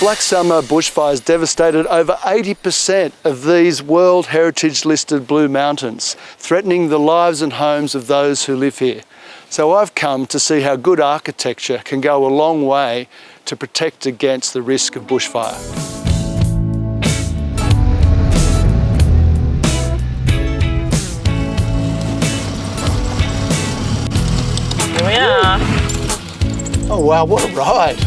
Black Summer bushfires devastated over 80% of these World Heritage listed Blue Mountains, threatening the lives and homes of those who live here. So I've come to see how good architecture can go a long way to protect against the risk of bushfire. Here we are. Oh wow, what a ride.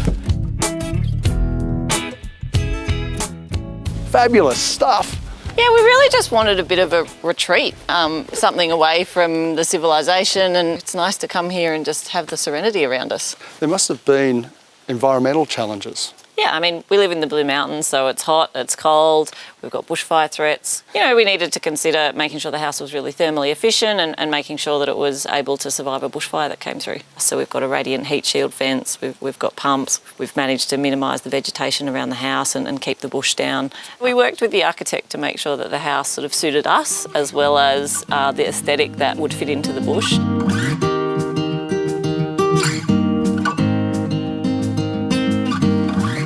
Fabulous stuff. Yeah, we really just wanted a bit of a retreat, something away from the civilization, and it's nice to come here and just have the serenity around us. There must have been environmental challenges. Yeah, I mean, we live in the Blue Mountains, so it's hot, it's cold, we've got bushfire threats. You know, we needed to consider making sure the house was really thermally efficient and making sure that it was able to survive a bushfire that came through. So we've got a radiant heat shield fence, we've got pumps, we've managed to minimise the vegetation around the house and keep the bush down. We worked with the architect to make sure that the house sort of suited us as well as the aesthetic that would fit into the bush.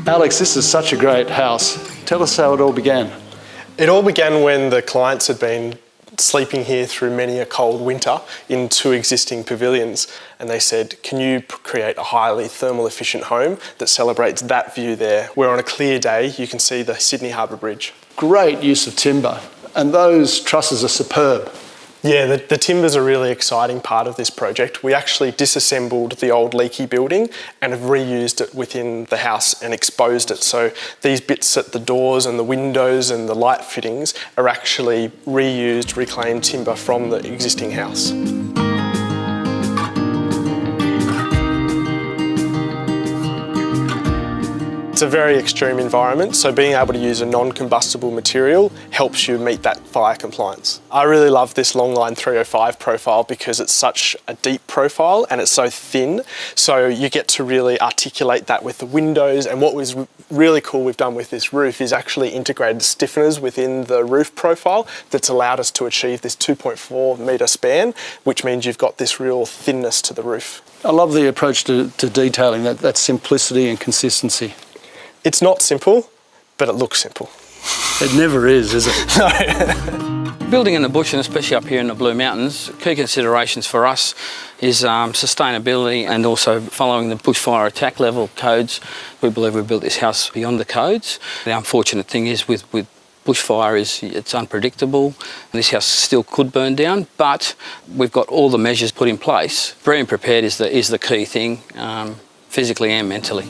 Alex, this is such a great house. Tell us how it all began. It all began when the clients had been sleeping here through many a cold winter in 2 existing pavilions, and they said, can you create a highly thermal efficient home that celebrates that view there, where on a clear day you can see the Sydney Harbour Bridge. Great use of timber, and those trusses are superb. Yeah, the timber's a really exciting part of this project. We actually disassembled the old leaky building and have reused it within the house and exposed it. So these bits at the doors and the windows and the light fittings are actually reused, reclaimed timber from the existing house. It's a very extreme environment, so being able to use a non-combustible material helps you meet that fire compliance. I really love this Longline 305 profile because it's such a deep profile and it's so thin, so you get to really articulate that with the windows. And what was really cool we've done with this roof is actually integrated stiffeners within the roof profile that's allowed us to achieve this 2.4 metre span, which means you've got this real thinness to the roof. I love the approach to detailing, that simplicity and consistency. It's not simple, but it looks simple. It never is it? No. Building in the bush, and especially up here in the Blue Mountains, key considerations for us is sustainability and also following the bushfire attack level codes. We believe we built this house beyond the codes. The unfortunate thing is with bushfire it's unpredictable. This house still could burn down, but we've got all the measures put in place. Being prepared is the key thing, physically and mentally.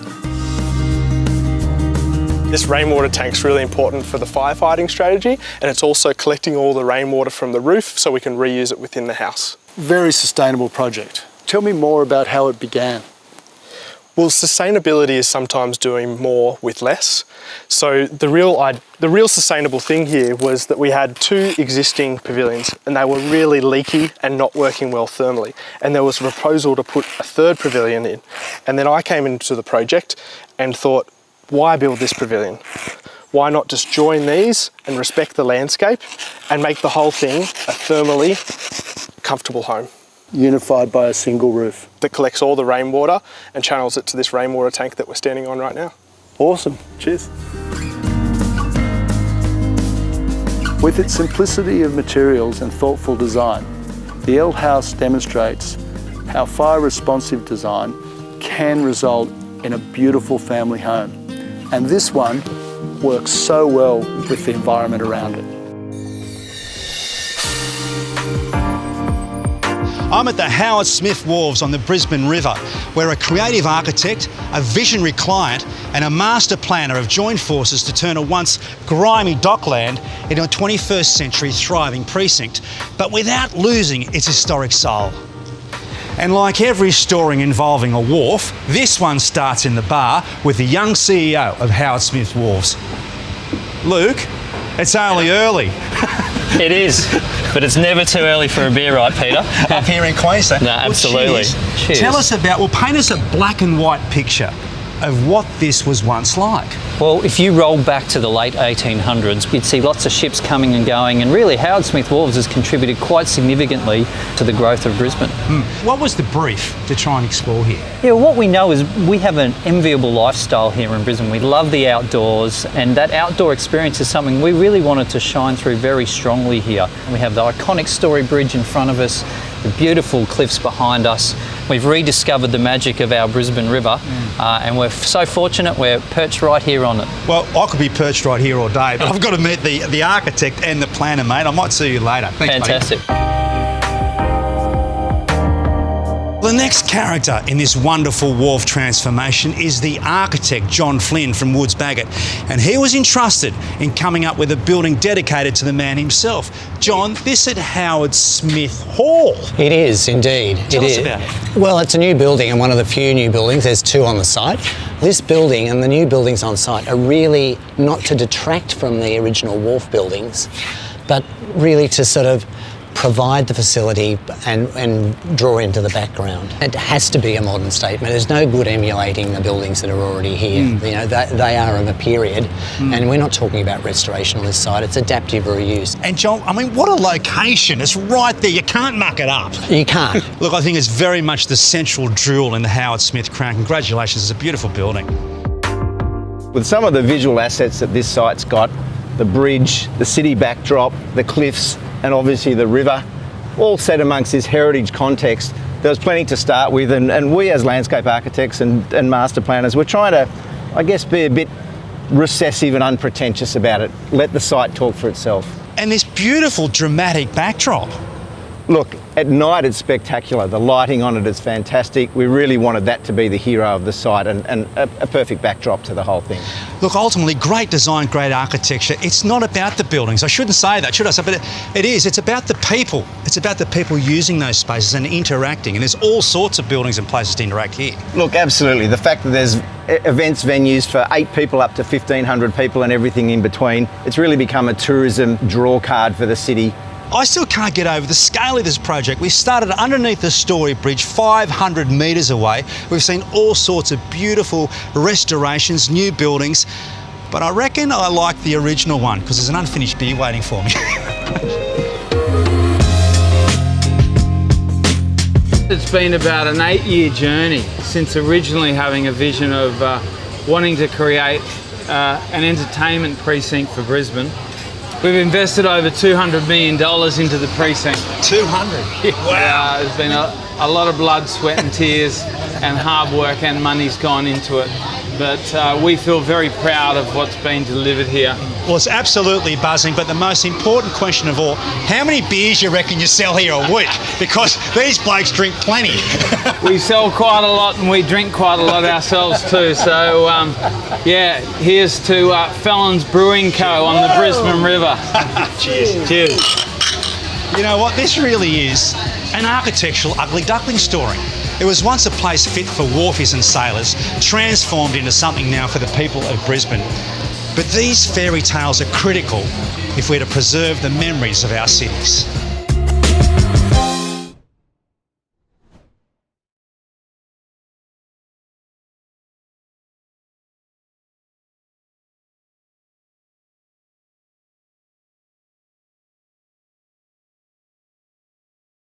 This rainwater tank's really important for the firefighting strategy, and it's also collecting all the rainwater from the roof so we can reuse it within the house. Very sustainable project. Tell me more about how it began. Well, sustainability is sometimes doing more with less. So the real sustainable thing here was that we had 2 existing pavilions and they were really leaky and not working well thermally. And there was a proposal to put a 3rd pavilion in. And then I came into the project and thought, why build this pavilion? Why not just join these and respect the landscape and make the whole thing a thermally comfortable home? Unified by a single roof. That collects all the rainwater and channels it to this rainwater tank that we're standing on right now. Awesome, cheers. With its simplicity of materials and thoughtful design, the L House demonstrates how fire-responsive design can result in a beautiful family home. And this one works so well with the environment around it. I'm at the Howard Smith Wharves on the Brisbane River, where a creative architect, a visionary client and a master planner have joined forces to turn a once grimy dockland into a 21st century thriving precinct, but without losing its historic soul. And like every story involving a wharf, this one starts in the bar with the young CEO of Howard Smith Wharves. Luke, it's only early. It is, but it's never too early for a beer, right, Peter? Up here in Queensland. No, absolutely. Well, cheers. Tell us paint us a black and white picture of what this was once like. Well, if you roll back to the late 1800s, you'd see lots of ships coming and going, and really Howard Smith Wharves has contributed quite significantly to the growth of Brisbane. What was the brief to try and explore here? Yeah, what we know is we have an enviable lifestyle here in Brisbane. We love the outdoors, and that outdoor experience is something we really wanted to shine through very strongly here. We have the iconic Story Bridge in front of us, the beautiful cliffs behind us. We've rediscovered the magic of our Brisbane River, and we're so fortunate we're perched right here on it. Well, I could be perched right here all day, but I've got to meet the architect and the planner, mate. I might see you later. Thanks, Fantastic. Buddy. The next character in this wonderful wharf transformation is the architect, John Flynn from Woods Bagot, and he was entrusted in coming up with a building dedicated to the man himself. John, this at Howard Smith Hall. It is, indeed. Tell us about it. Well, it's a new building and one of the few new buildings. There's two on the site. This building and the new buildings on site are really not to detract from the original wharf buildings, but really to sort of provide the facility and draw into the background. It has to be a modern statement. There's no good emulating the buildings that are already here. You know, they are of a period, and we're not talking about restoration on this site. It's adaptive reuse. And John, I mean, what a location. It's right there. You can't muck it up. You can't. Look, I think it's very much the central jewel in the Howard Smith crown. Congratulations, it's a beautiful building. With some of the visual assets that this site's got, the bridge, the city backdrop, the cliffs, and obviously the river, all set amongst this heritage context, there was plenty to start with, and we as landscape architects and master planners, we're trying to, I guess, be a bit recessive and unpretentious about it. Let the site talk for itself. And this beautiful dramatic backdrop. Look, at night it's spectacular. The lighting on it is fantastic. We really wanted that to be the hero of the site and a perfect backdrop to the whole thing. Look, ultimately, great design, great architecture. It's not about the buildings. I shouldn't say that, should I? But it is. It's about the people. It's about the people using those spaces and interacting. And there's all sorts of buildings and places to interact here. Look, absolutely. The fact that there's events venues for 8 people up to 1,500 people and everything in between, it's really become a tourism draw card for the city. I still can't get over the scale of this project. We started underneath the Story Bridge, 500 metres away. We've seen all sorts of beautiful restorations, new buildings, but I reckon I like the original one because there's an unfinished beer waiting for me. It's been about an 8-year journey since originally having a vision of wanting to create an entertainment precinct for Brisbane. We've invested over $200 million into the precinct. 200? Wow. There's been a lot of blood, sweat and tears and hard work, and money's gone into it. But we feel very proud of what's been delivered here. Well, it's absolutely buzzing, but the most important question of all, how many beers you reckon you sell here a week? Because these blokes drink plenty. We sell quite a lot and we drink quite a lot ourselves too. So, yeah, here's to Fallon's Brewing Co. on the Brisbane River. Cheers. Cheers. You know what, this really is an architectural ugly duckling story. It was once a place fit for wharfies and sailors, transformed into something now for the people of Brisbane. But these fairy tales are critical if we're to preserve the memories of our cities.